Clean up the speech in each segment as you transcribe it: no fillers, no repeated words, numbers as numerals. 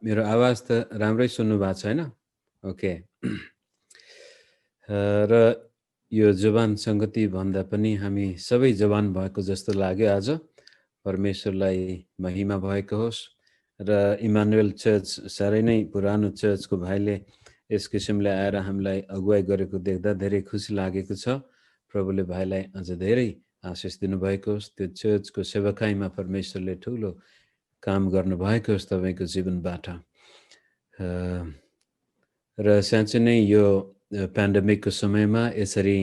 मेरो आवाज त राम्रै सुन्नु भएको छ हैन? ओके। र यो जवान संगति भन्दा पनि हामी सबै जवान भएको जस्तो लाग्यो आज। परमेश्वरलाई महिमा भएको होस् र इमानुएल चर्च साह्रै नै पुरानो चर्चको भाइले यस किसिमले आएर हामीलाई अगुवाई गरेको देख्दा धेरै खुसी लागेको छ। प्रभुले भाइलाई अझ धेरै आशिष दिनुभएको होस्। त्यो चर्चको सेवकाईमा परमेश्वरले ठुलो काम गर्नुभएको होस् तपाईँको जीवनबाट। र साँच्चै नै यो पेन्डेमिकको समयमा यसरी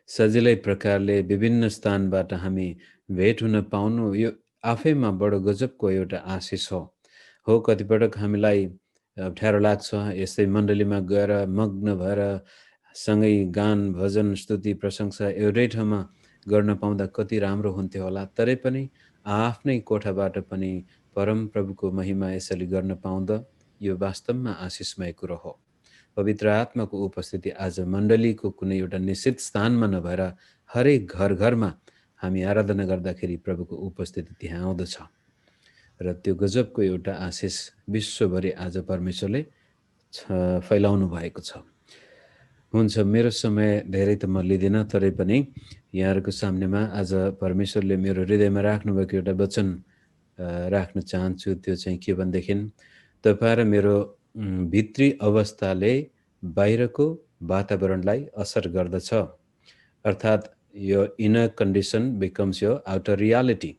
सजिलै प्रकारले विभिन्न स्थानबाट हामी भेट हुन पाउनु यो आफैमा बडो गजबको एउटा आशिष हो कतिपटक हामीलाई अप्ठ्यारो लाग्छ यस्तै मण्डलीमा गएर मग्न भएर सँगै गान भजन स्तुति प्रशंसा एउटै ठाउँमा गर्न पाउँदा कति राम्रो हुन्थ्यो होला। तरै पनि आफ्नै कोठाबाट पनि परम प्रभुको महिमा यसरी गर्न पाउँदा यो वास्तवमा आशिषमय कुरो हो। पवित्र आत्माको उपस्थिति आज मण्डलीको कुनै एउटा निश्चित स्थानमा नभएर हरेक घर घरमा हामी आराधना गर्दाखेरि प्रभुको उपस्थिति त्यहाँ आउँदछ र त्यो गजबको एउटा आशिष विश्वभरि आज परमेश्वरले फैलाउनु भएको छ। हुन्छ, मेरो समय धेरै त म लिँदिनँ, तरै पनि यहाँहरूको सामनेमा आज परमेश्वरले मेरो हृदयमा राख्नुभएको एउटा वचन राख्न चाहन्छु। त्यो चाहिँ के भनेदेखि तपाईँ र मेरो भित्री अवस्थाले बाहिरको वातावरणलाई असर गर्दछ। अर्थात् यो इनर कन्डिसन बिकम्स यो आउटर रियालिटी।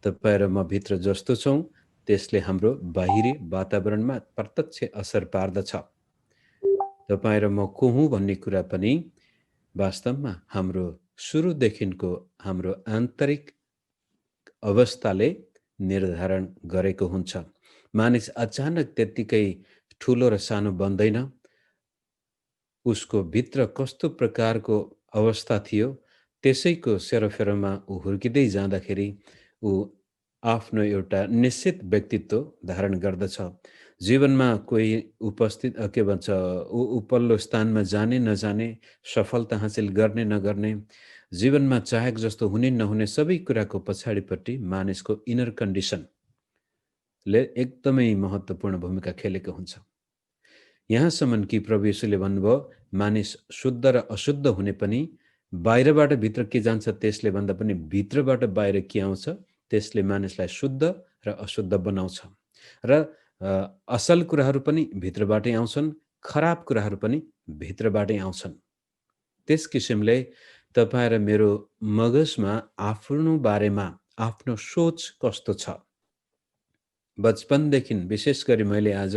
तपाईँ र म भित्र जस्तो छौँ त्यसले हाम्रो बाहिरी वातावरणमा प्रत्यक्ष असर पार्दछ। तपाईँ र म को हुँ भन्ने कुरा पनि वास्तवमा हाम्रो सुरुदेखिको हाम्रो आन्तरिक अवस्थाले निर्धारण गरेको हुन्छ। मानिस अचानक त्यत्तिकै ठुलो र सानो बन्दैन। उसको भित्र कस्तो प्रकारको अवस्था थियो त्यसैको सेरोफेरोमा ऊ हुर्किँदै जाँदाखेरि ऊ आफ्नो एउटा निश्चित व्यक्तित्व धारण गर्दछ। जीवनमा कोही उपस्थित के भन्छ ऊ उपल्लो स्थानमा जाने नजाने, सफलता हासिल गर्ने नगर्ने, जीवनमा चाहेको जस्तो हुने नहुने सबै कुराको पछाडिपट्टि मानिसको इनर कन्डिसनले एकदमै महत्त्वपूर्ण भूमिका खेलेको हुन्छ। यहाँसम्म कि प्रभु येशूले भन्नुभयो मानिस शुद्ध र अशुद्ध हुने पनि बाहिरबाट भित्र के जान्छ त्यसले भन्दा पनि भित्रबाट बाहिर के आउँछ त्यसले मानिसलाई शुद्ध र अशुद्ध बनाउँछ। र असल कुराहरू पनि भित्रबाटै आउँछन्, खराब कुराहरू पनि भित्रबाटै आउँछन्। त्यस किसिमले तपाईँ र मेरो मगजमा आफ्नो बारेमा आफ्नो सोच कस्तो छ। बचपनदेखि विशेष गरी मैले आज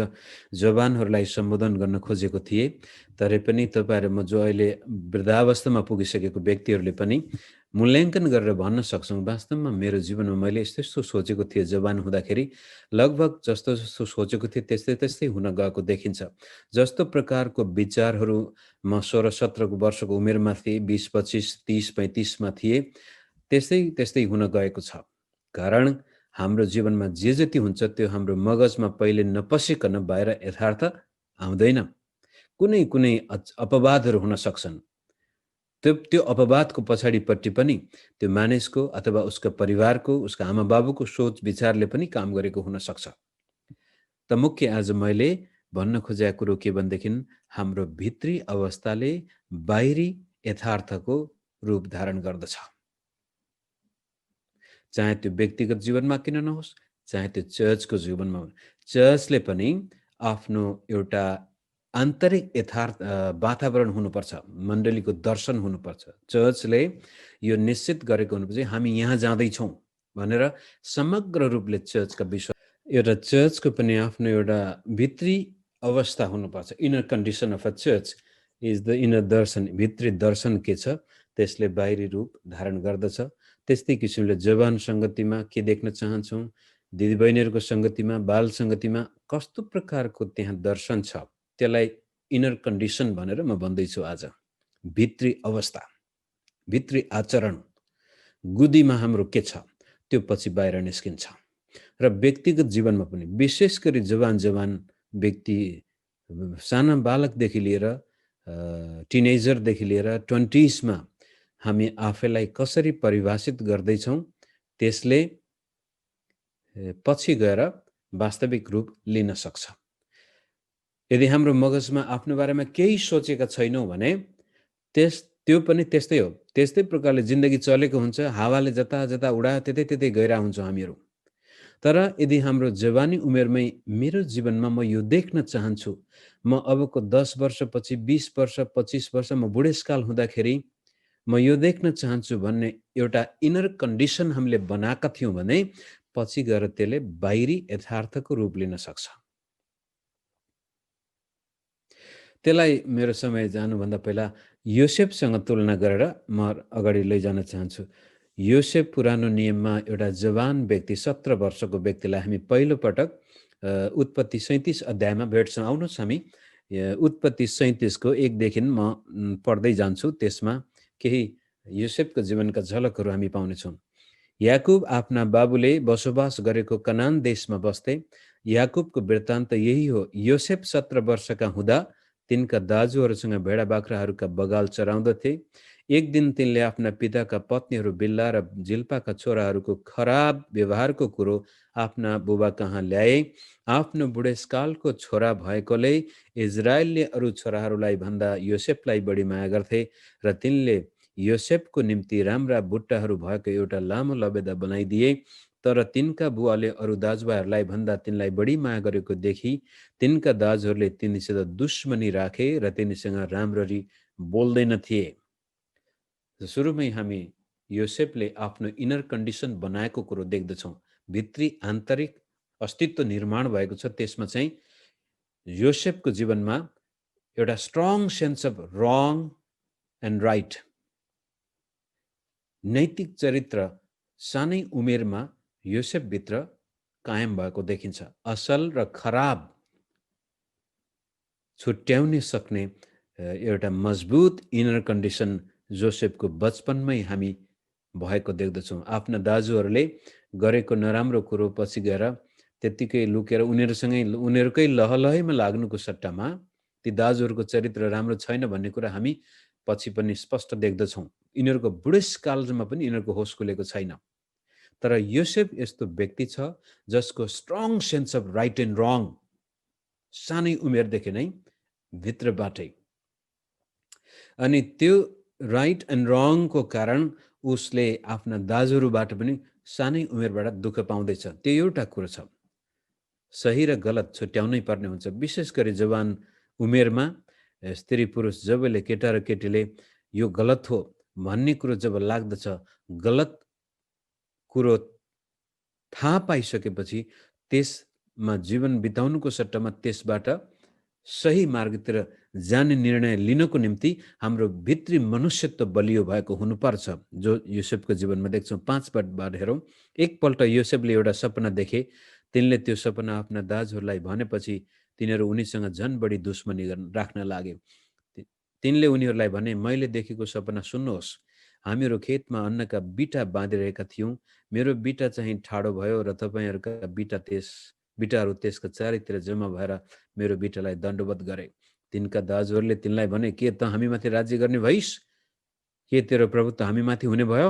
जवानहरूलाई सम्बोधन गर्न खोजेको थिएँ, तरै पनि तपाईँ र म जो अहिले वृद्धावस्थामा पुगिसकेको व्यक्तिहरूले पनि मूल्याङ्कन गरेर भन्न सक्छौँ वास्तवमा मेरो जीवनमा मैले यस्तो यस्तो सोचेको थिएँ जवान हुँदाखेरि, लगभग जस्तो जस्तो सोचेको थिएँ त्यस्तै त्यस्तै हुन गएको देखिन्छ। जस्तो प्रकारको विचारहरू म 16-17 वर्षको उमेरमा थिएँ, 20-25, 30-35मा थिएँ, त्यस्तै त्यस्तै हुन गएको छ। कारण हाम्रो जीवनमा जे जति हुन्छ त्यो हाम्रो मगजमा पहिले नपसिकन बाहिर यथार्थ आउँदैन। कुनै कुनै अपवादहरू हुन सक्छन्। त्यो अपवादको पछाडिपट्टि पनि त्यो मानिसको अथवा उसको परिवारको, उसका आमा बाबुको सोच विचारले पनि काम गरेको हुन सक्छ। त मुख्य आज मैले भन्न खोजेको कुरो के भनेदेखि हाम्रो भित्री अवस्थाले बाहिरी यथार्थको रूप धारण गर्दछ। चाहे त्यो व्यक्तिगत जीवनमा किन नहोस्, चाहे त्यो चर्चको जीवनमा, चर्चले पनि आफ्नो एउटा आन्तरिक यथार्थ वातावरण हुनुपर्छ, मण्डलीको दर्शन हुनुपर्छ। चर्चले यो निश्चित गरेको हुनुपर्छ हामी यहाँ जाँदैछौँ भनेर समग्र रूपले चर्चका विश्वास एउटा चर्चको पनि आफ्नो एउटा भित्री अवस्था हुनुपर्छ। Inner condition of a church is the inner दर्शन। भित्री दर्शन के छ त्यसले बाहिरी रूप धारण गर्दछ। त्यस्तै किसिमले जवान सङ्गतिमा के देख्न चाहन्छौँ, दिदीबहिनीहरूको सङ्गतिमा, बाल सङ्गतिमा कस्तो प्रकारको त्यहाँ दर्शन छ त्यसलाई इनर कन्डिसन भनेर म भन्दैछु आज। भित्री अवस्था, भित्री आचरण, गुदीमा हाम्रो के छ त्यो पछि बाहिर निस्किन्छ। र व्यक्तिगत जीवनमा पनि विशेष गरी जवान व्यक्ति, साना बालकदेखि लिएर टिनेजरदेखि लिएर 20sमा हामी आफैलाई कसरी परिभाषित गर्दैछौँ त्यसले पछि गएर वास्तविक रूप लिन सक्छ। यदि हाम्रो मगजमा आफ्नो बारेमा केही सोचेका छैनौँ भने त्यो पनि त्यस्तै हो। त्यस्तै प्रकारले जिन्दगी चलेको हुन्छ। हावाले जता जता उडायो त्यतै त्यतै गइरहेको हुन्छौँ हामीहरू। तर यदि हाम्रो जवानी उमेरमै मेरो जीवनमा म यो देख्न चाहन्छु, म अबको 10 वर्षपछि, 20 वर्ष, 25 वर्ष म बुढेसकाल हुँदाखेरि म यो देख्न चाहन्छु भन्ने एउटा इनर कन्डिसन हामीले बनाएका थियौँ भने पछि गएर त्यसले बाहिरी यथार्थको रूप लिन सक्छ। त्यसलाई मेरो समय जानुभन्दा पहिला योसेफसँग तुलना गरेर म अगाडि लैजान चाहन्छु। योसेफ पुरानो नियममा एउटा जवान व्यक्ति 17 वर्षको व्यक्तिलाई हामी पहिलोपटक उत्पत्ति 37 अध्यायमा भेट्छौँ। आउनुहोस् हामी उत्पत्ति 37 को 1 देखि म पढ्दै जान्छु। त्यसमा केही योसेफको जीवनका झलकहरू हामी पाउनेछौँ। याकुब आफ्ना बाबुले बसोबास गरेको कनान देशमा बस्थे। याकुबको वृत्तान्त यही हो। योसेफ 17 वर्षका हुँदा तिनका दाजुहरूसँग भेडा बाख्राहरूका बगाल चराउँदथे। एक दिन तिनले आफ्ना पिताका पत्नीहरू बिल्ला र जिल्पाका छोराहरूको खराब व्यवहारको कुरो आफ्ना बुबा कहाँ ल्याए। आफ्नो बुढेसकालको छोरा भएकोले इजरायलले अरू छोराहरूलाई भन्दा योसेफलाई बढी माया गर्थे र तिनले योसेफको निम्ति राम्रा बुट्टाहरू भएको एउटा लामो लबेदा बनाइदिए। तर तिनका बुवाले अरू दाजुभाइहरूलाई भन्दा तिनलाई बढी माया गरेको देखि तिनका दाजुहरूले तिनीसित दुश्मनी राखे र तिनीसँग राम्ररी बोल्दैन थिए। सुरुमै हामी योसेफले आफ्नो इनर कन्डिसन बनाएको कुरो देख्दछौँ। भित्री आन्तरिक अस्तित्व निर्माण भएको छ। त्यसमा चाहिँ योसेफको जीवनमा एउटा strong sense of wrong and right, नैतिक चरित्र सानै उमेरमा योसेफभित्र कायम भएको देखिन्छ। असल र खराब छुट्याउन सक्ने एउटा मजबुत इनर कन्डिसन जोसेफको बचपनमै हामी भएको देख्दछौँ। आफ्ना दाजुहरूले गरेको नराम्रो कुरो पछि गएर त्यत्तिकै लुकेर उनीहरूकै लहलहैमा लाग्नुको सट्टामा ती दाजुहरूको चरित्र राम्रो छैन भन्ने कुरा हामी पछि पनि स्पष्ट देख्दछौँ। यिनीहरूको बुढेसकालमा पनि यिनीहरूको होस खुलेको छैन। तर योसेफ यस्तो व्यक्ति छ जसको strong sense of right and रङ सानै उमेरदेखि नै भित्रबाटै, अनि त्यो राइट एन्ड रङको कारण उसले आफ्ना दाजुहरूबाट पनि सानै उमेरबाट दुःख पाउँदैछ। त्यो एउटा कुरो छ। सही र गलत छुट्याउनै पर्ने हुन्छ। विशेष गरी जवान उमेरमा स्त्री पुरुष जबले केटा र केटीले यो गलत हो भन्ने कुरो जब लाग्दछ, गलत कुरो थाहा पाइसकेपछि त्यसमा जीवन बिताउनुको सट्टामा त्यसबाट सही मार्गतिर जाने निर्णय लिनको निम्ति हाम्रो भित्री मनुष्यत्व बलियो भएको हुनुपर्छ, जो योसेफको जीवनमा देख्छौँ। 5 पदबाट हेरौँ। एकपल्ट योसेफले एउटा सपना देखे। तिनले त्यो सपना आफ्ना दाजुहरूलाई भनेपछि तिनीहरू उनीसँग झन् बढी दुश्मनी राख्न लागे। तिनले उनीहरूलाई भने, मैले देखेको सपना सुन्नुहोस्। हामीहरू खेतमा अन्नका बिटा बाँधिरहेका थियौँ। मेरो बिटा चाहिँ ठाडो भयो र तपाईँहरूका बिटाहरू त्यसका चारैतिर जम्मा भएर मेरो बिटालाई दण्डवत गरे। तिनका दाजुहरूले तिनलाई भने, के त हामीमाथि राज्य गर्ने भइस? के तेरो प्रभुत्व हामीमाथि हुने भयो?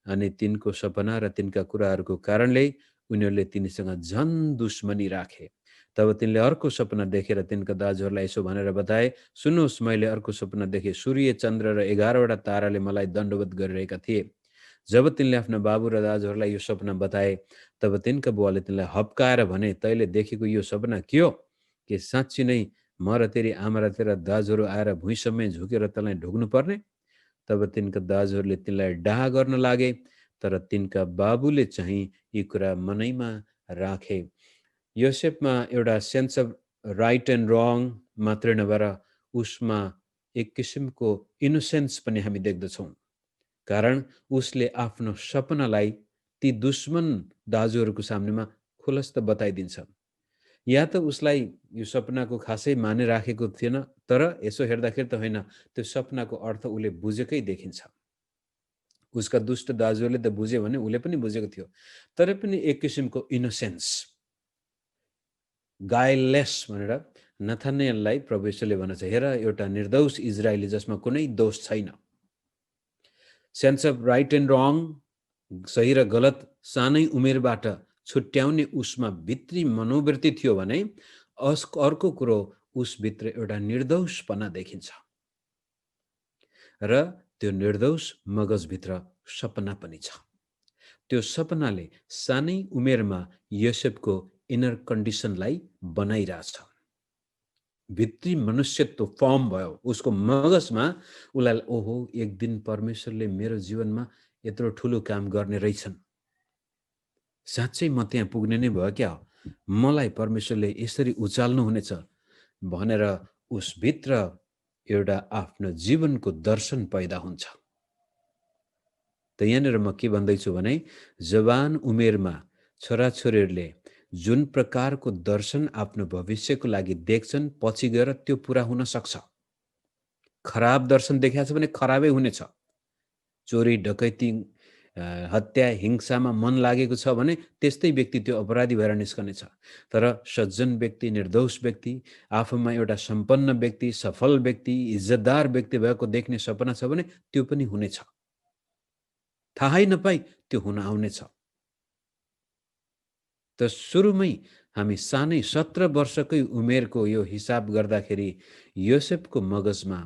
अनि तिनको सपना र तिनका कुराहरूको कारणले उनीहरूले तिनीसँग झन् दुश्मनी राखे। तब तिनले अर्को सपना देखेर तिनका दाजुहरूलाई यसो भनेर बताए, सुन्नुहोस्, मैले अर्को सपना देखेँ। सूर्य, चन्द्र र 11वटा ताराले मलाई दण्डवत गरिरहेका थिए। जब तिनले आफ्ना बाबु र दाजुहरूलाई यो सपना बताए, तब तिनका बुवाले तिनलाई हप्काएर भने, तैँले देखेको यो सपना के हो? के साँच्ची नै म र तेरी आमा र तेरा दाजुहरू आएर भुइँसम्मै झुकेर तँलाई ढोग्नु पर्ने? तब तिनका दाजुहरूले तिनलाई डाहा गर्न लागे। तर तिनका बाबुले चाहिँ यी कुरा मनैमा राखे। योसेफमा एउटा सेन्स अफ राइट एन्ड रङ मात्रै नभएर उसमा एक किसिमको इनोसेन्स पनि हामी देख्दछौँ। कारण उसले आफ्नो सपनालाई ती दुश्मन दाजुहरूको सामनेमा खुलस्त बताइदिन्छ। या त उसलाई यो सपनाको खासै माने राखेको थिएन, तर यसो हेर्दाखेरि त होइन, त्यो सपनाको अर्थ उसले बुझेकै देखिन्छ। उसका दुष्ट दाजुहरूले त बुझ्यो भने उसले पनि बुझेको थियो। तर पनि एक किसिमको इनोसेन्स, गाइललेस भनेर नथानिएललाई प्रभु यीशुले भन्छ, हेर एउटा निर्दोष इजरायली जसमा कुनै दोष छैन। सेन्स अफ राइट एन्ड रङ, सही र गलत सानै उमेरबाट छुट्याउने उसमा भित्री मनोवृत्ति थियो भने अर्को कुरो उसभित्र एउटा निर्दोषपना देखिन्छ र त्यो निर्दोष मगजभित्र सपना पनि छ। त्यो सपनाले सानै उमेरमा योसेफको इनर कन्डिसनलाई बनाइरहेछ। भित्री मनुष्यत्व फर्म भयो उसको मगजमा। उसलाई ओहो, एक दिन परमेश्वरले मेरो जीवनमा यत्रो ठुलो काम गर्ने रहेछन्, साँच्चै म त्यहाँ पुग्ने नै भयो क्या, मलाई परमेश्वरले यसरी उचाल्नु हुनेछ भनेर उसभित्र एउटा आफ्नो जीवनको दर्शन पैदा हुन्छ। त यहाँनिर म के भन्दैछु भने जवान उमेरमा छोराछोरीहरूले जुन प्रकारको दर्शन आफ्नो भविष्यको लागि देख्छन् पछि गएर त्यो पुरा हुन सक्छ। खराब दर्शन देखाएको छ भने खराबै हुनेछ। चोरी डकैती हत्या हिंसामा मन लागेको छ भने त्यस्तै व्यक्ति त्यो अपराधी भएर निस्कनेछ। तर सज्जन व्यक्ति, निर्दोष व्यक्ति, आफूमा एउटा सम्पन्न व्यक्ति, सफल व्यक्ति, इज्जतदार व्यक्ति भएको देख्ने सपना छ भने त्यो पनि हुनेछ। थाहै नपाई त्यो हुन आउनेछ। त सुरुमै हामी सानै 17 वर्षकै उमेरको यो हिसाब गर्दाखेरि योसेफको मगजमा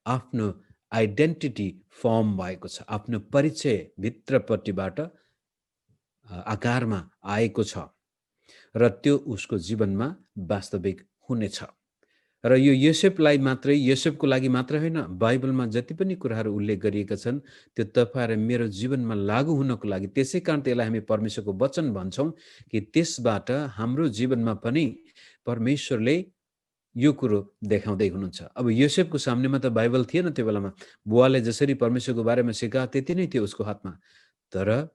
आफ्नो आइडेन्टिटी फर्म भएको छ, आफ्नो परिचय भित्रपट्टिबाट आकारमा आएको छ र त्यो उसको जीवनमा वास्तविक हुनेछ। र यो योसेफलाई मात्रै, योसेफको लागि मात्र होइन, बाइबलमा जति पनि कुराहरू उल्लेख गरिएका छन् त्यो तपाईँ र मेरो जीवनमा लागू हुनको लागि, त्यसै कारण त्यसलाई हामी परमेश्वरको वचन भन्छौँ कि त्यसबाट हाम्रो जीवनमा पनि परमेश्वरले यो कुरो देखाउँदै हुनुहुन्छ। अब योसेफको सामनेमा त बाइबल थिएन त्यो बेलामा, बुवाले जसरी परमेश्वरको बारेमा सिकायो त्यति नै थियो उसको हातमा। तर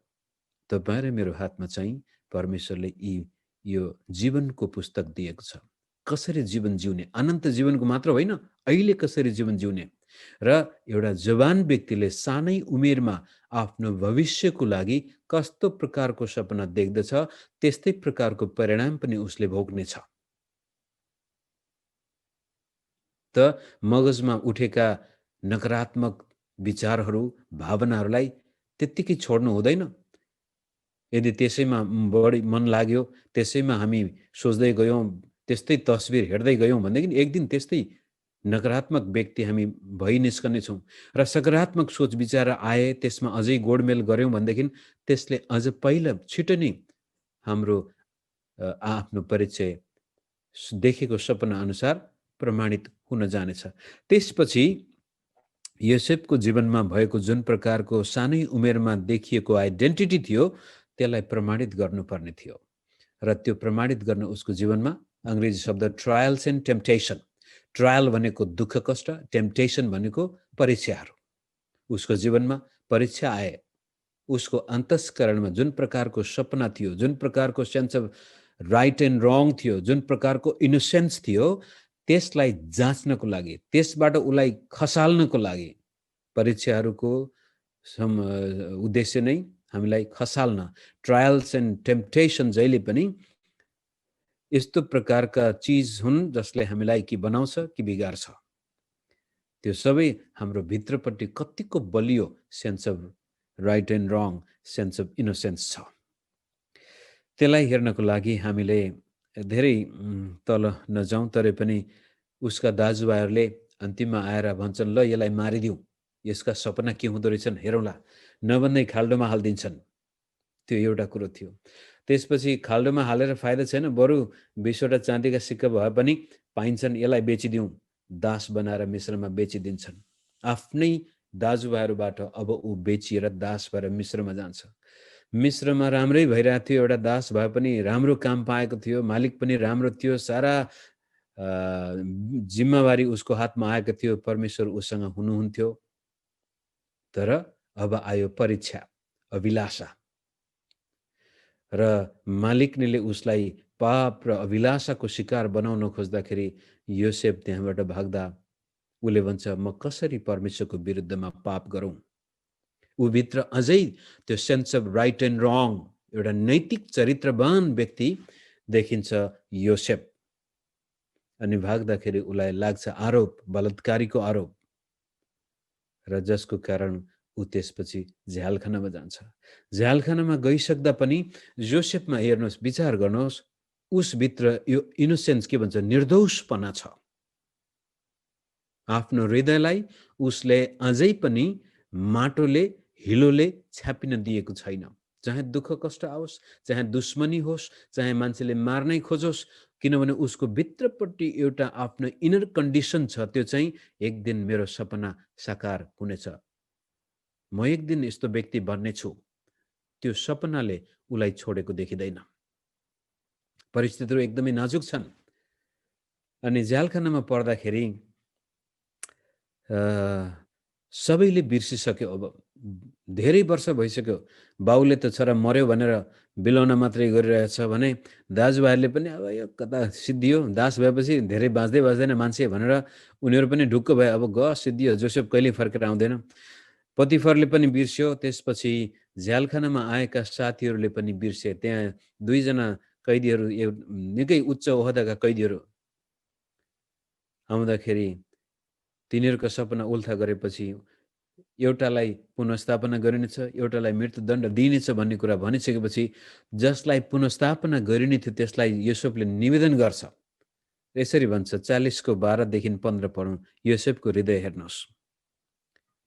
तपाईँ र मेरो हातमा चाहिँ परमेश्वरले यो जीवनको पुस्तक दिएको छ। कसरी जीवन जिउने, अनन्त जीवनको मात्र होइन, अहिले कसरी जीवन जिउने। र एउटा जवान व्यक्तिले सानै उमेरमा आफ्नो भविष्यको लागि कस्तो प्रकारको सपना देख्दछ त्यस्तै प्रकारको परिणाम पनि उसले भोग्नेछ। त मगजमा उठेका नकारात्मक विचारहरू, भावनाहरूलाई त्यत्तिकै छोड्नु हुँदैन। यदि त्यसैमा बढी मन लाग्यो, त्यसैमा हामी सोच्दै गयौँ, त्यस्तै तस्बिर हेर्दै गयौँ भनेदेखि एक दिन त्यस्तै नकारात्मक व्यक्ति हामी भइ निस्कनेछौँ। र सकारात्मक सोच विचार आए, त्यसमा अझै गोडमेल गऱ्यौँ भनेदेखि त्यसले अझ पहिला छिटो नै हाम्रो आफ्नो परिचय देखेको सपना अनुसार प्रमाणित हुन जानेछ। त्यसपछि योसेफको जीवनमा भएको जुन प्रकारको सानै उमेरमा देखिएको आइडेन्टिटी थियो त्यसलाई प्रमाणित गर्नुपर्ने थियो। र त्यो प्रमाणित गर्न उसको जीवनमा अङ्ग्रेजी शब्द ट्रायल्स एन्ड टेम्पटेसन, ट्रायल भनेको दुःख कष्ट, टेम्पटेसन भनेको परीक्षाहरू। उसको जीवनमा परीक्षा आए। उसको अन्तस्करणमा जुन प्रकारको सपना थियो, जुन प्रकारको सेन्स अफ राइट एन्ड रङ थियो, जुन प्रकारको इनोसेन्स थियो, त्यसलाई जाँच्नको लागि, त्यसबाट उसलाई खसाल्नको लागि परीक्षाहरूको उद्देश्य नै हामीलाई खसाल्न। ट्रायल्स एन्ड टेम्पटेसन जहिले पनि यस्तो प्रकारका चिज हुन् जसले हामीलाई कि बनाउँछ कि बिगार्छ। त्यो सबै हाम्रो भित्रपट्टि कतिको बलियो sense of right and wrong, sense of innocence छ। त्यसलाई हेर्नको लागि हामीले धेरै तल नजाउँ, तरै पनि उसका दाजुभाइहरूले अन्तिममा आएर भन्छन्, ल यसलाई मारिदिउँ, यसका सपना के हुँदो रहेछन् हेरौँला, नभन्दै खाल्डोमा हालिदिन्छन्। त्यो एउटा कुरो थियो। त्यसपछि खाल्डोमा हालेर फाइदा छैन, बरु 20वटा चाँदीका सिक्का भए पनि पाइन्छन्, यसलाई बेचिदिउँ, दास बनाएर मिश्रमा बेचिदिन्छन्। आफ्नै दाजुभाइहरूबाट अब ऊ बेचिएर दास भएर मिश्रमा जान्छ। मिश्रमा राम्रै भइरहेको थियो, एउटा दास भए पनि राम्रो काम पाएको थियो, मालिक पनि राम्रो थियो, सारा जिम्मेवारी उसको हातमा आएको थियो, परमेश्वर उसँग हुनुहुन्थ्यो। तर अब आयो परीक्षा, अभिलाषा, र मालिकले उसलाई पाप र अभिलाषाको शिकार बनाउन खोज्दाखेरि योसेफ त्यहाँबाट भाग्दा उसले भन्छ, म कसरी परमेश्वरको विरुद्धमा पाप गरौँ। ऊभित्र अझै त्यो सेन्स अफ राइट एन्ड रङ, एउटा नैतिक चरित्रवान व्यक्ति देखिन्छ योसेफ। अनि भाग्दाखेरि उसलाई लाग्छ आरोप, बलात्कारीको आरोप, र जसको कारण ऊ त्यसपछि झ्यालखानामा जान्छ। झ्यालखानामा गइसक्दा पनि जोसेफमा हेर्नुहोस्, विचार गर्नुहोस्, उसभित्र यो इनोसेन्स के भन्छ, निर्दोषपना छ। आफ्नो हृदयलाई उसले अझै पनि माटोले हिलोले छ्यापिन दिएको छैन। चाहे दुःख कष्ट आओस्, चाहे दुश्मनी होस्, चाहे मान्छेले मार्नै खोजोस्, किनभने उसको भित्रपट्टि एउटा आफ्नो इनर कन्डिसन छ, त्यो चाहिँ एक दिन मेरो सपना साकार हुनेछ, म एक दिन यस्तो व्यक्ति बन्नेछु, त्यो सपनाले उसलाई छोडेको देखिँदैन। परिस्थितिहरू एकदमै नाजुक छन् अनि झ्यालखानामा पर्दाखेरि सबैले बिर्सिसक्यो। अब धेरै वर्ष भइसक्यो। बाउले त छोरा मर्यो भनेर बिलाउन मात्रै गरिरहेछ भने दाजुभाइहरूले पनि अब यो कता सिद्धियो, दास भएपछि धेरै बाँच्दै बाँच्दैन मान्छे भनेर उनीहरू पनि ढुक्क भए। अब सिद्धियो, जोसेफ कहिले फर्केर आउँदैन। पतिफरले पनि बिर्स्यो। त्यसपछि झ्यालखानामा आएका साथीहरूले पनि बिर्से। त्यहाँ दुईजना कैदीहरू निकै उच्च ओहदाका कैदीहरू आउँदाखेरि तिनीहरूको सपना उल्था गरेपछि एउटालाई पुनःस्थापना गरिनेछ, एउटालाई मृत्युदण्ड दिइनेछ भन्ने कुरा भनिसकेपछि जसलाई पुनःस्थापना गरिने थियो त्यसलाई योसेफले निवेदन गर्छ। यसरी भन्छ, 40 को 12 देखि 15 पढौँ। योसेफको हृदय हेर्नुहोस्।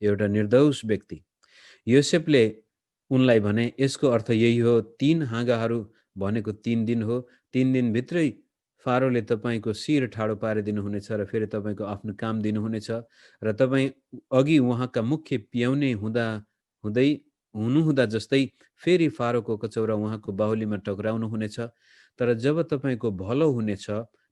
एउटा निर्दोष व्यक्ति। योसेफले उनलाई भने, यसको अर्थ यही हो, 3 हाँगाहरू भनेको 3 दिन हो। 3 दिनभित्रै फारोले तपाईँको शिर ठाडो पारिदिनुहुनेछ र फेरि तपाईँको आफ्नो काम दिनुहुनेछ र तपाईँ अघि उहाँका मुख्य पियाउने हुनुहुँदा जस्तै फेरि फारोको कचौरा उहाँको बाहुलीमा टक्राउनुहुनेछ। तर जब तपाईँको भलो हुनेछ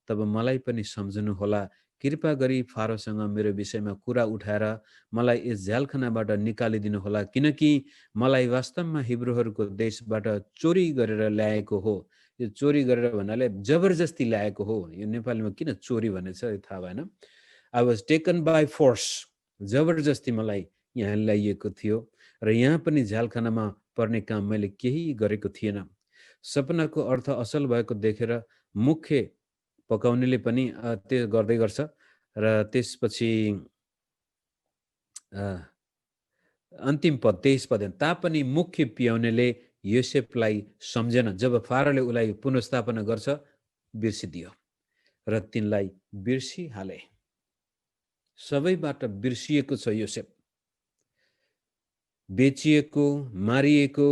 तब मलाई पनि सम्झनुहोला। कृपा गरी फारोसँग मेरो विषयमा कुरा उठाएर मलाई यस झ्यालखानाबाट निकालिदिनु होला, किनकि मलाई वास्तवमा हिब्रूहरूको देशबाट चोरी गरेर ल्याएको हो। यो चोरी गरेर भन्नाले जबरजस्ती ल्याएको हो। यो नेपालीमा किन चोरी भनेछ यो थाहा भएन। I was taken by force, जबरजस्ती मलाई यहाँ ल्याइएको थियो र यहाँ पनि झ्यालखानामा पर्ने काम मैले केही गरेको थिएन। सपनाको अर्थ असल भएको देखेर मुख्य पकाउनेले पनि त्यो गर्दै गर्छ र त्यसपछि अन्तिम पद 23 पद, तापनि मुख्य पियाउनेले योसेफलाई सम्झेन। जब फारोले उसलाई पुनर्स्थापना गर्छ बिर्सिदियो र तिनलाई बिर्सिहाले। सबैबाट बिर्सिएको छ योसेफ। बेचिएको, मारिएको,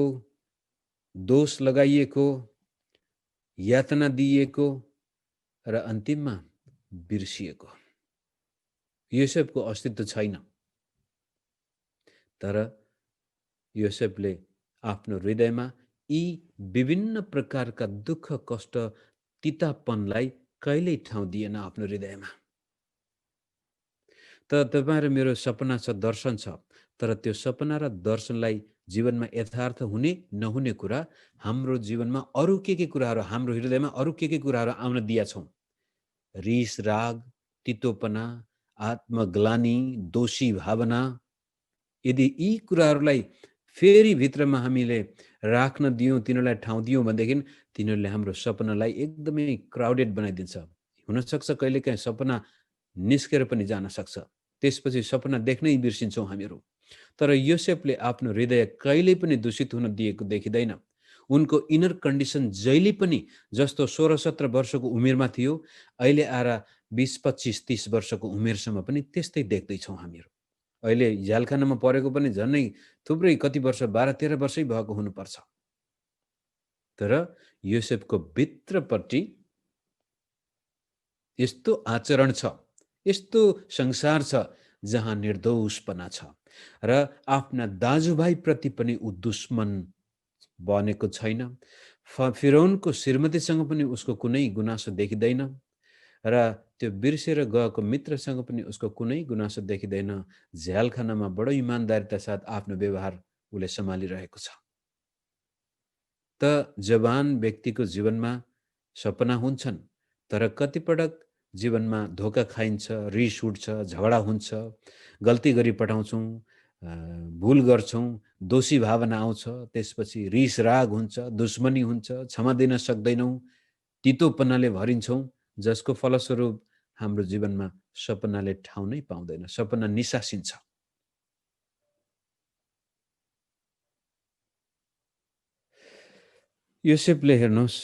दोष लगाइएको, यातना दिइएको र अन्तिममा बिर्सिएको। योसेफको अस्तित्व छैन। तर योसेफले आफ्नो हृदयमा यी विभिन्न प्रकारका दुःख कष्ट तितापनलाई कहिल्यै ठाउँ दिएन आफ्नो हृदयमा। त तपाईँ र मेरो सपना छ, दर्शन छ, तर त्यो सपना र दर्शनलाई जीवनमा यथार्थ हुने नहुने कुरा हाम्रो जीवनमा अरू के कुराहरू, हाम्रो हृदयमा अरू के कुराहरू आउन दिया छौँ। रिस, राग, तितोपना, आत्मग्लानी, दोषी भावना, यदि यी कुराहरूलाई फेरि भित्रमा हामीले राख्न दियौँ, तिनीहरूलाई ठाउँ दियौँ भनेदेखि तिनीहरूले हाम्रो सपनालाई एकदमै क्राउडेड बनाइदिन्छ। हुनसक्छ कहिलेकाहीँ सपना निस्केर पनि जान सक्छ। त्यसपछि सपना देख्नै बिर्सिन्छौँ हामीहरू। तर योसेफले आफ्नो हृदय कहिल्यै पनि दूषित हुन दिएको देखिँदैन। उनको इनर कन्डिसन जहिले पनि जस्तो 16-17 वर्षको उमेरमा थियो, अहिले आएर 20, 25, 30 वर्षको उमेरसम्म पनि त्यस्तै देख्दैछौँ हामीहरू। अहिले झ्यालखानामा परेको पनि झन्नै थुप्रै कति वर्ष, 12-13 वर्षै भएको हुनुपर्छ। तर योसेफको भित्रपट्टि यस्तो आचरण छ, यस्तो संसार छ जहाँ निर्दोषपना छ र आफ्ना दाजुभाइप्रति पनि ऊ दुश्मन बनेको छैन। फिरौनको श्रीमतीसँग पनि उसको कुनै गुनासो देखिँदैन र त्यो बिर्सेर गएको मित्रसँग पनि उसको कुनै गुनासो देखिँदैन। झ्यालखानामा बडो इमान्दारिता साथ आफ्नो व्यवहार उसले सम्हालिरहेको छ। त जवान व्यक्तिको जीवनमा सपना हुन्छन्, तर कतिपटक जीवनमा धोका खाइन्छ, रिस उठ्छ, झगडा हुन्छ, गल्ती गरी पठाउँछौँ, भुल गर्छौँ, दोषी भावना आउँछ, त्यसपछि रिस राग हुन्छ, दुश्मनी हुन्छ, क्षमा दिन सक्दैनौँ, तितोपनाले भरिन्छौँ, जसको फलस्वरूप हाम्रो जीवनमा सपनाले ठाउँ नै पाउँदैन, सपना निसासिन्छ। योसेफले हेर्नुहोस्,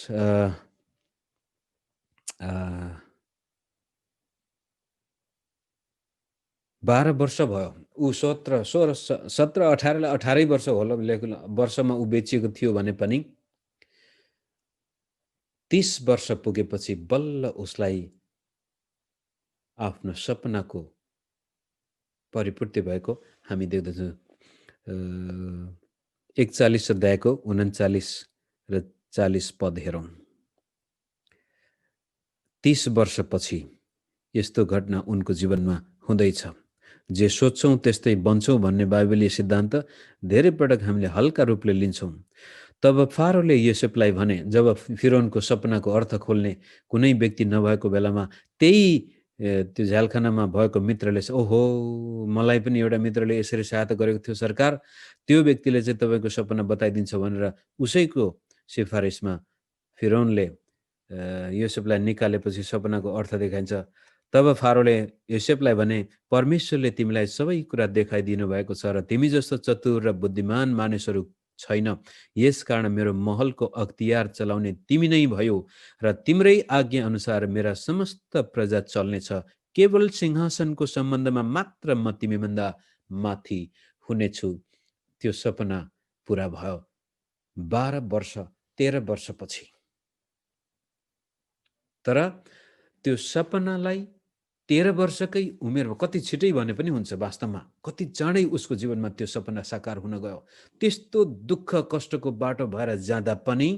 12 वर्ष भयो। ऊ 17, 16, 17, 18लाई 18 वर्ष होला वर्षमा ऊ बेचिएको थियो भने पनि 30 वर्ष पुगेपछि बल्ल उसलाई आफ्नो सपनाको परिपूर्ति भएको हामी देख्दछौँ। 41 अध्यायको 39 र 40 पद हेरौँ। 30 वर्षपछि यस्तो घटना उनको जीवनमा हुँदैछ। जे सोच्छौँ त्यस्तै बन्छौँ भन्ने बाइबलीय सिद्धान्त धेरै पटक हामीले हल्का रूपले लिन्छौँ। तब फारोले योसेफलाई भने, जब फिरौनको सपनाको अर्थ खोल्ने कुनै व्यक्ति नभएको बेलामा त्यही त्यो झ्यालखानामा भएको मित्रले चाहिँ, ओहो मलाई पनि एउटा मित्रले यसरी सहायता गरेको थियो सरकार, त्यो व्यक्तिले चाहिँ तपाईँको सपना बताइदिन्छ भनेर उसैको सिफारिसमा फिरौनले योसेफलाई निकालेपछि सपनाको अर्थ देखाइन्छ। तब फारोले योसेफलाई भने, परमेश्वरले तिमीलाई सबै कुरा देखाइदिनु भएको छ र तिमी जस्तो चतुर र बुद्धिमान मानिसहरू छैन। यसकारण मेरो महलको अख्तियार चलाउने तिमी नै भयो र तिम्रै आज्ञा अनुसार मेरा समस्त प्रजा चल्नेछ। केवल सिंहासनको सम्बन्धमा मात्र म तिमीभन्दा माथि हुनेछु। त्यो सपना पुरा भयो 12 वर्ष 13 वर्षपछि। तर त्यो सपनालाई 13 वर्षकै उमेरमा, कति छिटै भने पनि हुन्छ वास्तवमा, कति चाँडै उसको जीवनमा त्यो सपना साकार हुन गयो। त्यस्तो दुःख कष्टको बाटो भएर जाँदा पनि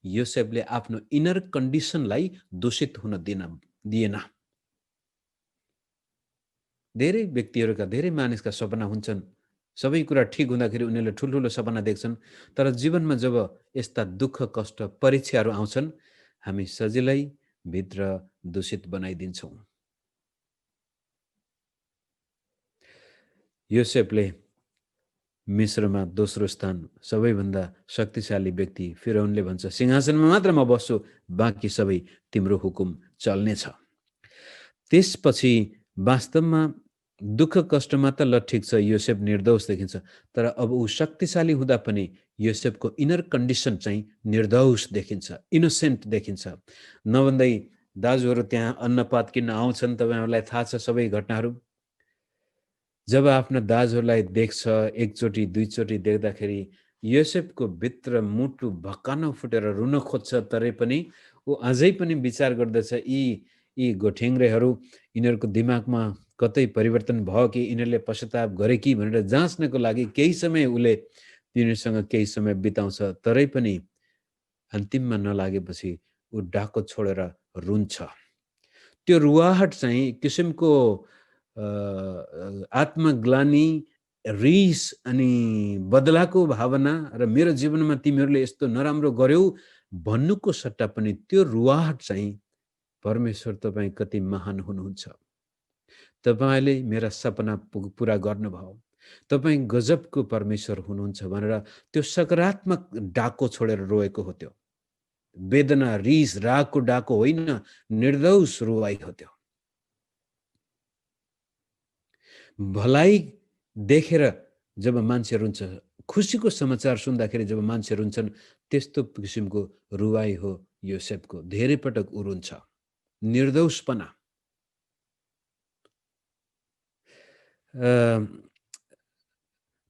योसेफले आफ्नो इनर कन्डिसनलाई दूषित हुन दिएन। धेरै व्यक्तिहरूका, धेरै मानिसका सपना हुन्छन्, सबै कुरा ठिक हुँदाखेरि उनीहरूले ठुल्ठुलो सपना देख्छन्, तर जीवनमा जब यस्ता दुःख कष्ट परीक्षाहरू आउँछन्, हामी सजिलै भित्र दूषित बनाइदिन्छौँ। योसेफले मिस्रमा दोस्रो स्थान, सबैभन्दा शक्तिशाली व्यक्ति, फिरौनले भन्छ सिंहासनमा मात्र म बस्छु, बाँकी सबै तिम्रो हुकुम चल्नेछ। त्यसपछि वास्तवमा दुःख कष्टमा त ल ठिक छ, योसेफ निर्दोष देखिन्छ, तर अब ऊ शक्तिशाली हुँदा पनि योसेफको इनर कन्डिसन चाहिँ निर्दोष देखिन्छ, इनोसेन्ट देखिन्छ। नभन्दै दाजुहरू त्यहाँ अन्नपात किन्न आउँछन्, तपाईँहरूलाई थाहा छ सबै घटनाहरू। जब आफ्ना दाजुहरूलाई देख्छ, एकचोटि दुईचोटि देख्दाखेरि योसेफको भित्र मुटु भक्कानो फुटेर रुन खोज्छ, तरै पनि ऊ अझै पनि विचार गर्दछ, यी गोठेङ्ग्रेहरू, यिनीहरूको दिमागमा कतै परिवर्तन भयो कि यिनीहरूले पश्चाताप गरे कि भनेर जाँच्नको लागि केही समय उसले तिनीहरूसँग केही समय बिताउँछ, तरै पनि अन्तिममा नलागेपछि ऊ डाको छोडेर रुन्छ। त्यो रुवाहट चाहिँ किसिमको आत्मग्लानी, रिस अनि बदलाको भावना र मेरो जीवनमा तिमीहरूले यस्तो नराम्रो गर्यौ भन्नुको सट्टा पनि त्यो रुवाहट चाहिँ, परमेश्वर तपाईँ कति महान हुनुहुन्छ, तपाईँले मेरा सपना पुरा गर्नुभयो, तपाईँ गजबको परमेश्वर हुनुहुन्छ भनेर त्यो सकारात्मक डाको छोडेर रोएको हो। त्यो वेदना, रिस, रागको डाको होइन, निर्दोष रुवाई हो। त्यो भलाइ देखेर जब मान्छे रुन्छ, खुसीको समाचार सुन्दाखेरि जब मान्छे रुन्छन्, त्यस्तो किसिमको रुवाई हो योसेफको। धेरै पटक ऊ रुन्छ, निर्दोषपना।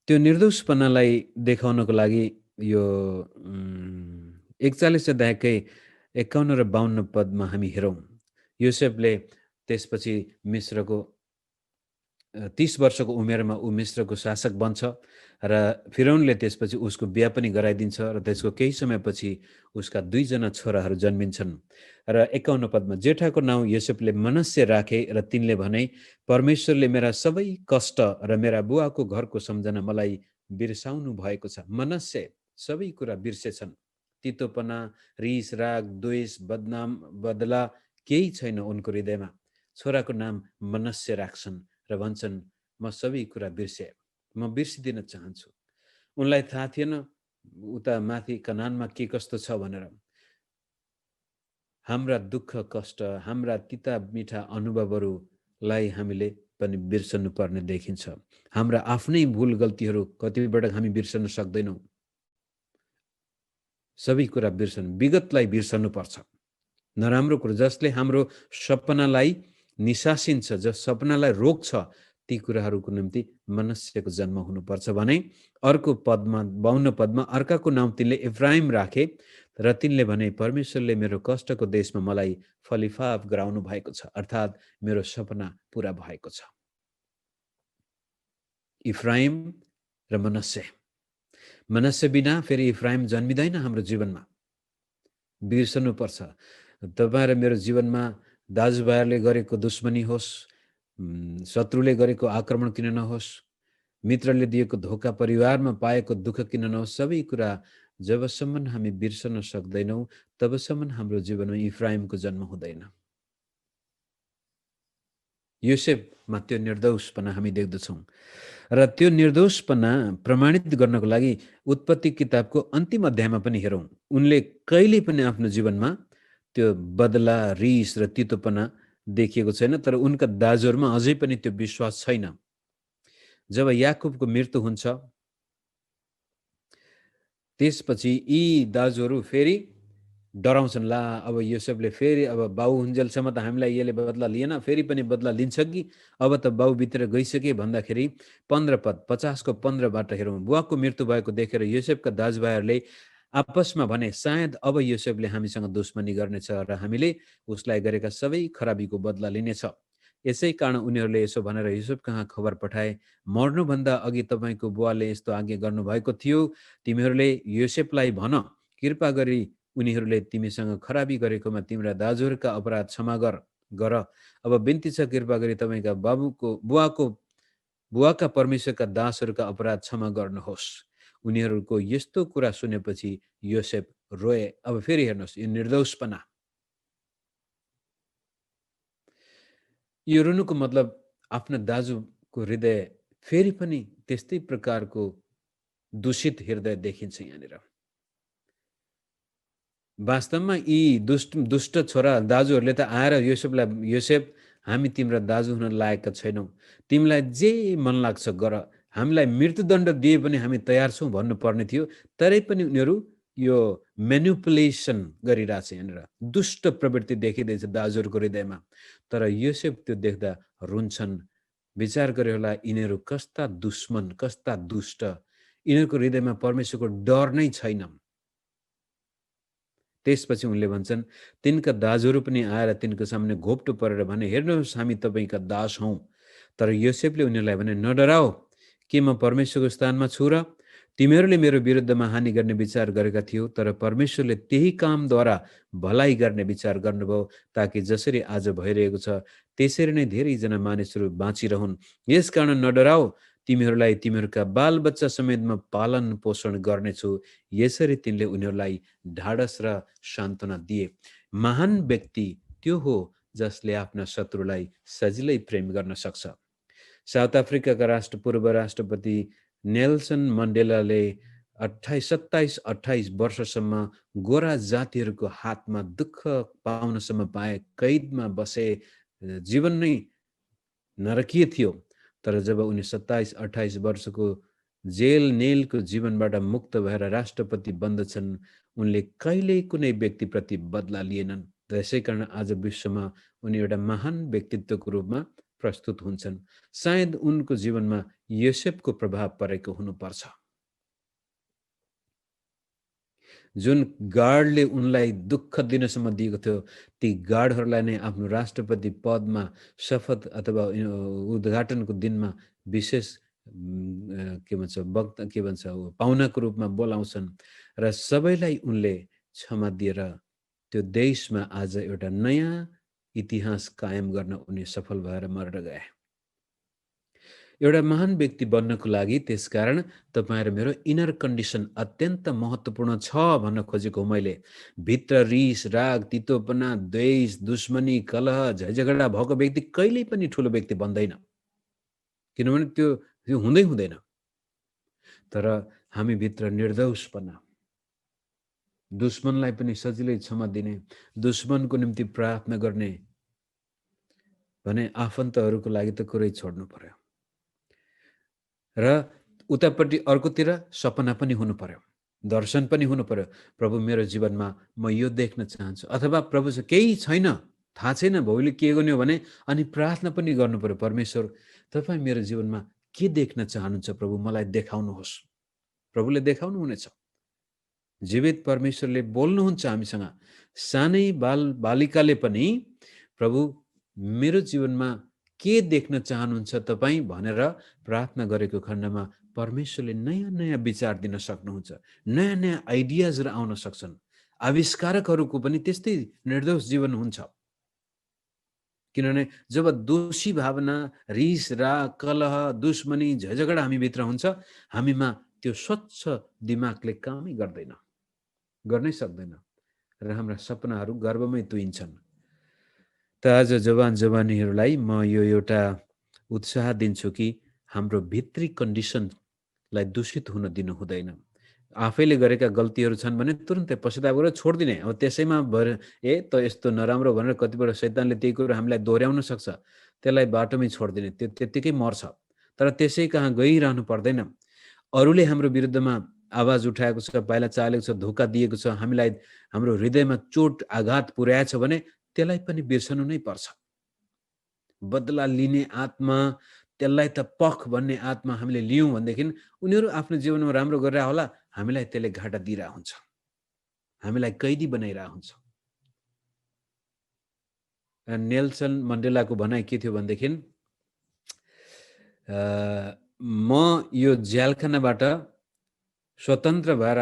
त्यो निर्दोषपनालाई देखाउनको लागि यो 41 अध्यायकै 51 र 52 पदमा हामी हेरौँ। योसेफले त्यसपछि मिस्रको 30 वर्षको उमेरमा ऊ मिस्रको शासक बन्छ र फिरौनले त्यसपछि उसको बिहा पनि गराइदिन्छ र त्यसको केही समयपछि उसका 2 जना छोराहरू जन्मिन्छन्। र 51 पदमा, जेठाको नाउँ योसेफले मनस्से राखे र तिनले भने, परमेश्वरले मेरा सबै कष्ट र मेरा बुवाको घरको सम्झना मलाई बिर्साउनु भएको छ। मनस्से सबै कुरा बिर्सेछन्, तितोपना, रिस, राग, द्वेष, बदला केही छैन उनको हृदयमा। छोराको नाम मनस्से राख्छन् र भन्छन्, म सबै कुरा बिर्से, म बिर्सिदिन चाहन्छु। उनलाई थाहा थिएन उता माथि कनानमा के कस्तो छ भनेर। हाम्रा दुःख कष्ट, हाम्रा तिता मिठा अनुभवहरूलाई हामीले पनि बिर्सनु पर्ने देखिन्छ। हाम्रा आफ्नै भुल गल्तीहरू कतिपटक हामी बिर्सन सक्दैनौँ। सबै कुरा बिर्सनु, विगतलाई बिर्सनु पर्छ। नराम्रो कुरो जसले हाम्रो सपनालाई निसासिन्छ, जस सपनालाई रोक्छ, ती कुराहरूको निम्ति मनस्यको जन्म हुनुपर्छ भने अर्को पदमा 52 पदमा अर्काको नाउँ तिनले इफ्राइम राखे र तिनले भने परमेश्वरले मेरो कष्टको देशमा मलाई फलिफाप गराउनु भएको छ, अर्थात् मेरो सपना पुरा भएको छ। इफ्राइम र मनस्से, मनस्से बिना फेरि इफ्राइम जन्मिँदैन हाम्रो जीवनमा। बिर्सनुपर्छ। तपाईँ र मेरो जीवनमा दाजुभाइहरूले गरेको दुश्मनी होस्, शत्रुले गरेको आक्रमण किन नहोस्, मित्रले दिएको धोका, परिवारमा पाएको दुःख किन नहोस्, सबै कुरा जबसम्म हामी बिर्सन सक्दैनौँ तबसम्म हाम्रो जीवनमा इफ्राइमको जन्म हुँदैन। योसेफमा त्यो निर्दोषपना हामी देख्दछौँ र त्यो निर्दोषपना प्रमाणित गर्नको लागि उत्पत्ति किताबको अन्तिम अध्यायमा पनि हेरौँ, उनले कहिले पनि आफ्नो जीवनमा त्यो बदला, रिस र तितोपना देखिएको छैन, तर उनका दाजुहरूमा अझै पनि त्यो विश्वास छैन। जब याकुबको मृत्यु हुन्छ त्यसपछि यी दाजुहरू फेरि डराउँछन्, ला अब योसेफले फेरि अब बाउ हुन्जेलसम्म त हामीलाई यसले बदला लिएन, फेरि पनि बदला लिन्छ कि, अब त बाउ भित्र गइसके भन्दाखेरि 15 पद 50को 15बाट हेरौँ। बुवाको मृत्यु भएको देखेर योसेफका दाजुभाइहरूले आपसमा भने, सायद अब योसेफले हामीसँग दुश्मनी गर्नेछ र हामीले उसलाई गरेका सबै खराबीको बदला लिनेछ। यसै कारण उनीहरूले यसो भनेर युसुफ कहाँ खबर पठाए, मर्नुभन्दा अघि तपाईँको बुवाले यस्तो आज्ञा गर्नुभएको थियो, तिमीहरूले योसेफलाई भन, कृपा गरी उनीहरूले तिमीसँग खराबी गरेकोमा तिम्रा दाजुहरूका अपराध क्षमा गर। अब बिन्ती छ, कृपा गरी तपाईँका बुवाका परमेश्वरका दासहरूका अपराध क्षमा गर्नुहोस्। उनीहरूको यस्तो कुरा सुनेपछि योसेफ रोए। अब फेरि हेर्नुहोस् यो निर्दोषपना, यो रुनुको मतलब आफ्नो दाजुको हृदय फेरि पनि त्यस्तै प्रकारको दूषित हृदय देखिन्छ यहाँनिर। वास्तवमा यी दुष्ट छोरा दाजुहरूले त आएर योसेफलाई, योसेफ हामी तिम्रा दाजु हुन लायकका छैनौँ, तिमीलाई जे मन लाग्छ गर, हामीलाई मृत्युदण्ड दिए पनि हामी तयार छौँ भन्नुपर्ने थियो, तरै पनि उनीहरू यो मेनिपुलेसन गरिरहेछ। यहाँनिर दुष्ट प्रवृत्ति देखिँदैछ दाजुहरूको हृदयमा। तर योसेफ त्यो देख्दा रुन्छन्। विचार गरे होला, यिनीहरू कस्ता दुश्मन, कस्ता दुष्ट, यिनीहरूको हृदयमा परमेश्वरको डर नै छैन। त्यसपछि उनले भन्छन्, तिनका दाजुहरू पनि आएर तिनको सामुन्ने घोप्टो परेर भने, हेर्नुहोस् हामी तपाईँका दास हौँ। तर योसेफले उनीहरूलाई भने, नडराओ, के म परमेश्वरको स्थानमा छु र? तिमीहरूले मेरो विरुद्धमा हानि गर्ने विचार गरेका थियौ, तर परमेश्वरले त्यही कामद्वारा भलाइ गर्ने विचार गर्नुभयो, ताकि जसरी आज भइरहेको छ त्यसरी नै धेरैजना मानिसहरू बाँचिरहन्। यसकारण नडराओ, तिमीहरूलाई तिमीहरूका बालबच्चा समेतमा पालन पोषण गर्नेछु। यसरी तिनले उनीहरूलाई ढाडस र सान्त्वना दिए। महान व्यक्ति त्यो हो जसले आफ्ना शत्रुलाई सजिलै प्रेम गर्न सक्छ। साउथ अफ्रिकाका पूर्व राष्ट्रपति नेल्सन मण्डेलाले 27-28 वर्षसम्म गोरा जातिहरूको हातमा दुःख पाउनसम्म पाए, कैदमा बसे, जीवन नै नरकीय थियो। तर जब उनी 27-28 वर्षको जेल नेलको जीवनबाट मुक्त भएर राष्ट्रपति बन्दछन्, उनले कहिल्यै कुनै व्यक्तिप्रति बदला लिएनन्। त्यसै कारण आज विश्वमा उनी एउटा महान व्यक्तित्वको रूपमा प्रस्तुत हुन्छन्। सायद उनको जीवनमा योसेफको प्रभाव परेको हुनुपर्छ। जुन गार्डले उनलाई दुःख दिनसम्म दिएको थियो, ती गार्डहरूलाई नै आफ्नो राष्ट्रपति पदमा शपथ अथवा उद्घाटनको दिनमा विशेष पाहुनाको रूपमा बोलाउँछन् र सबैलाई उनले क्षमा दिएर त्यो देशमा आज एउटा नयाँ इतिहास कायम गर्न उनी सफल भएर मरेर गए। एउटा महान व्यक्ति बन्नको लागि त्यसकारण तपाईँ र मेरो इनर कन्डिसन अत्यन्त महत्त्वपूर्ण छ भन्न खोजेको हो मैले। भित्र रिस, राग, तितोपना, द्वेष, दुश्मनी, कलह, झैझगडा भएको व्यक्ति कहिल्यै पनि ठुलो व्यक्ति बन्दैन, किनभने त्यो हुँदैन। तर हामी भित्र निर्दोषपना, दुश्मनलाई पनि सजिलै क्षमा दिने, दुश्मनको निम्ति प्रार्थना गर्ने भने आफन्तहरूको लागि त कुरै छोड्नु पर्यो। र उतापट्टि अर्कोतिर सपना पनि हुनु पर्यो, दर्शन पनि हुनु पर्यो। प्रभु मेरो जीवनमा म यो देख्न चाहन्छु, अथवा प्रभु केही छैन थाहा छैन भोलि के गर्ने हो भने अनि प्रार्थना पनि गर्नु पर्यो, परमेश्वर तपाईँ मेरो जीवनमा के देख्न चाहनुहुन्छ प्रभु, मलाई देखाउनुहोस्। प्रभुले देखाउनु हुनेछ। जीवित परमेश्वरले बोल्नुहुन्छ हामीसँग। सानै बालिकाले पनि प्रभु मेरो जीवनमा के देख्न चाहनुहुन्छ तपाईँ भनेर प्रार्थना गरेको खण्डमा परमेश्वरले नयाँ नयाँ विचार दिन सक्नुहुन्छ। नयाँ नयाँ आइडियाजहरू आउन सक्छन्। आविष्कारकहरूको पनि त्यस्तै निर्दोष जीवन हुन्छ। किनभने जब दोषी भावना, रिस, राग, कलह, दुश्मनी, झगडा हामीभित्र हुन्छ, हामीमा त्यो स्वच्छ दिमागले कामै गर्दैन, गर्नै सक्दैन र हाम्रा सपनाहरू गर्वमै तुइन्छन्। त आज जवानीहरूलाई म यो एउटा उत्साह दिन्छु कि हाम्रो भित्री कन्डिसनलाई दूषित हुन दिनु हुँदैन। आफैले गरेका गल्तीहरू छन् भने तुरुन्तै पश्चाताप गरेर छोडिदिने। अब त्यसैमा भएर त यस्तो नराम्रो भनेर कतिपल्ट शैतानले त्यही कुरो हामीलाई दोहोऱ्याउन सक्छ। त्यसलाई बाटोमै छोडिदिने, त्यो त्यत्तिकै मर्छ। तर त्यसै कहाँ गइरहनु पर्दैन। अरूले हाम्रो विरुद्धमा आवाज उठाएको छ, पाइला चालेको छ, धोका दिएको छ, हामीलाई हाम्रो हृदयमा चोट आघात पुर्याएछ भने त्यसलाई पनि बिर्सनु नै पर्छ। बदला लिने आत्मा, त्यसलाई त पख भन्ने आत्मा हामीले लियौँ भनेदेखि उनीहरू आफ्नो जीवनमा राम्रो गरिरह होला, हामीलाई त्यसले घाटा दिइरह हुन्छ, हामीलाई कैदी बनाइरह हुन्छ। नेल्सन मण्डेलाको भनाइ के थियो भनेदेखि म यो झ्यालखानाबाट स्वतन्त्र भएर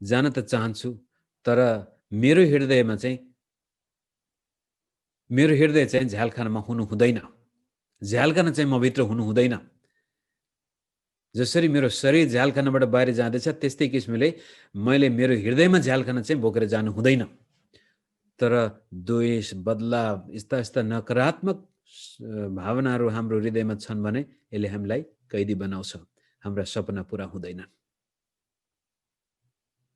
जान त चाहन्छु, तर मेरो हृदय चाहिँ झ्यालखानामा हुनु हुँदैन। झ्यालखाना चाहिँ मभित्र हुनु हुँदैन। जसरी मेरो शरीर झ्यालखानाबाट बाहिर जाँदैछ त्यस्तै किसिमले मैले मेरो हृदयमा झ्यालखाना चाहिँ बोकेर जानु हुँदैन। तर द्वेष, बदला, यस्ता नकारात्मक भावनाहरू हाम्रो हृदयमा छन् भने यसले हामीलाई कैदी बनाउँछ, हाम्रा सपना पुरा हुँदैनन्।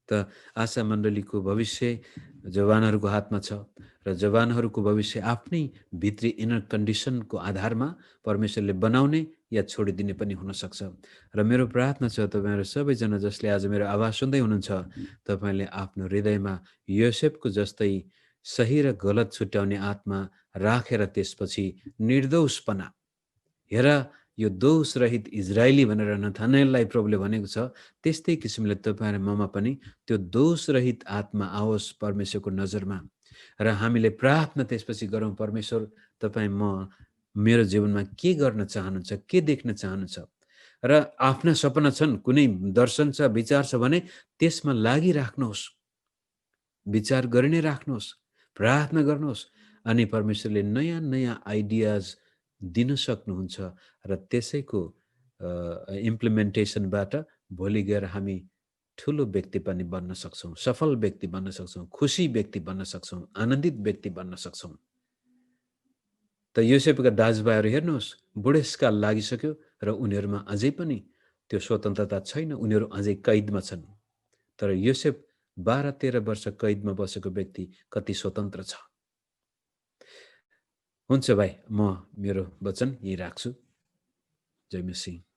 त आशा मण्डलीको भविष्य जवानहरूको हातमा छ र जवानहरूको भविष्य आफ्नै भित्री इनर कन्डिसनको आधारमा परमेश्वरले बनाउने या छोडिदिने पनि हुनसक्छ। र मेरो प्रार्थना छ तपाईँहरू सबैजना जसले आज मेरो आवाज सुन्दै हुनुहुन्छ, तपाईँले आफ्नो हृदयमा योसेफको जस्तै सही र गलत छुट्याउने आत्मा राखेर त्यसपछि निर्दोषपना, हेर यो दोषरहित इजरायली भनेर नथानेललाई प्रभुले भनेको छ, त्यस्तै किसिमले तपाईँ र ममा पनि त्यो दोषरहित आत्मा आओस् परमेश्वरको नजरमा। र हामीले प्रार्थना त्यसपछि गरौँ, परमेश्वर तपाईँ मेरो जीवनमा के गर्न चाहनुहुन्छ, के देख्न चाहनुहुन्छ। र आफ्ना सपना छन्, कुनै दर्शन छ, विचार छ भने त्यसमा लागिराख्नुहोस्, विचार गरि नै राख्नुहोस्, प्रार्थना गर्नुहोस्, अनि परमेश्वरले नयाँ नयाँ आइडियाज दिन सक्नुहुन्छ र त्यसैको इम्प्लिमेन्टेसनबाट भोलि गएर हामी ठुलो व्यक्ति पनि बन्न सक्छौँ, सफल व्यक्ति बन्न सक्छौँ, खुसी व्यक्ति बन्न सक्छौँ, आनन्दित व्यक्ति बन्न सक्छौँ। त योसेफका दाजुभाइहरू हेर्नुहोस्, बुढेसकाल लागिसक्यो र उनीहरूमा अझै पनि त्यो स्वतन्त्रता छैन, उनीहरू अझै कैदमा छन्। तर योसेफ 12-13 वर्ष कैदमा बसेको व्यक्ति कति स्वतन्त्र छ। हुन्छ भाइ, म मेरो वचन यही राख्छु। जय मसीह।